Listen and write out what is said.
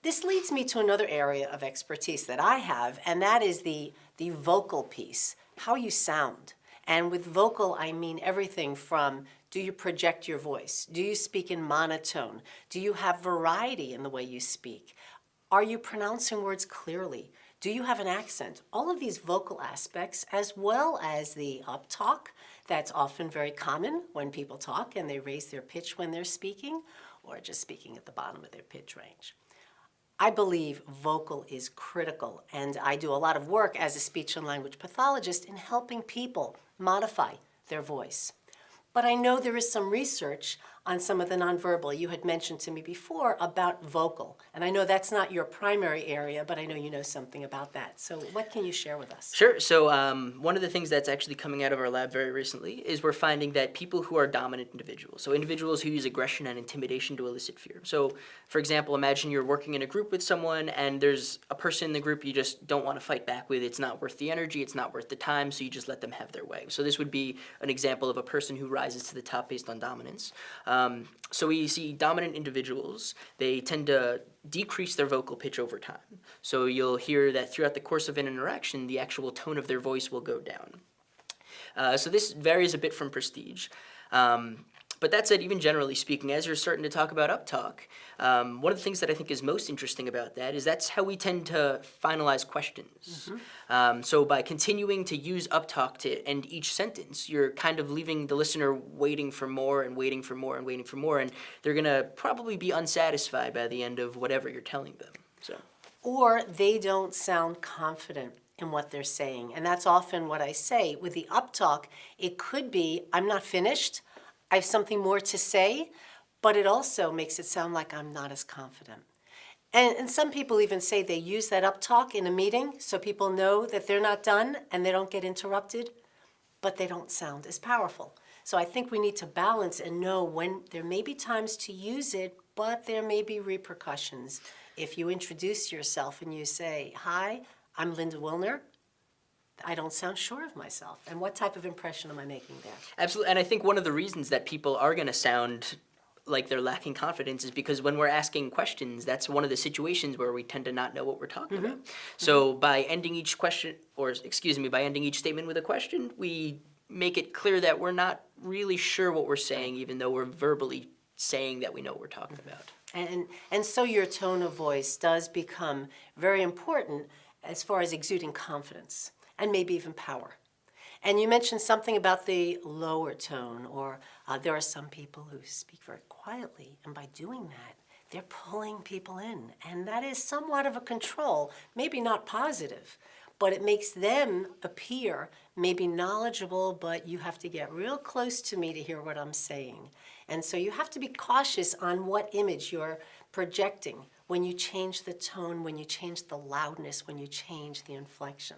This leads me to another area of expertise that I have, and that is the vocal piece, how you sound. And with vocal, I mean everything from, do you project your voice? Do you speak in monotone? Do you have variety in the way you speak? Are you pronouncing words clearly? Do you have an accent? All of these vocal aspects, as well as the uptalk, that's often very common when people talk and they raise their pitch when they're speaking, or just speaking at the bottom of their pitch range. I believe vocal is critical, and I do a lot of work as a speech and language pathologist in helping people modify their voice. But I know there is some research on some of the nonverbal. You had mentioned to me before about vocal, and I know that's not your primary area, but I know you know something about that. So what can you share with us? Sure. So one of the things that's actually coming out of our lab very recently is we're finding that people who are dominant individuals, so individuals who use aggression and intimidation to elicit fear. So for example, imagine you're working in a group with someone and there's a person in the group you just don't want to fight back with. It's not worth the energy, it's not worth the time, so you just let them have their way. So this would be an example of a person who rises to the top based on dominance. So we see dominant individuals, they tend to decrease their vocal pitch over time. So you'll hear that throughout the course of an interaction, the actual tone of their voice will go down. So this varies a bit from prestige. But that said, even generally speaking, as you're starting to talk about uptalk, one of the things that I think is most interesting about that is that's how we tend to finalize questions. So by continuing to use uptalk to end each sentence, you're kind of leaving the listener waiting for more and waiting for more and waiting for more, and they're going to probably be unsatisfied by the end of whatever you're telling them. So. Or they don't sound confident in what they're saying. And that's often what I say. With the uptalk, it could be, I'm not finished, I have something more to say, but it also makes it sound like I'm not as confident. And some people even say they use that uptalk in a meeting so people know that they're not done and they don't get interrupted, but they don't sound as powerful. So I think we need to balance and know when there may be times to use it, but there may be repercussions. If you introduce yourself and you say, hi, I'm Linda Wilner, I don't sound sure of myself. And what type of impression am I making there? Absolutely, and I think one of the reasons that people are going to sound like they're lacking confidence is because when we're asking questions, that's one of the situations where we tend to not know what we're talking about. So by ending each question, or excuse me, by ending each statement with a question, we make it clear that we're not really sure what we're saying, even though we're verbally saying that we know what we're talking about. And so your tone of voice does become very important as far as exuding confidence and maybe even power. And you mentioned something about the lower tone, or there are some people who speak very quietly, and by doing that, they're pulling people in. And that is somewhat of a control, maybe not positive, but it makes them appear maybe knowledgeable, but you have to get real close to me to hear what I'm saying. And so you have to be cautious on what image you're projecting when you change the tone, when you change the loudness, when you change the inflection.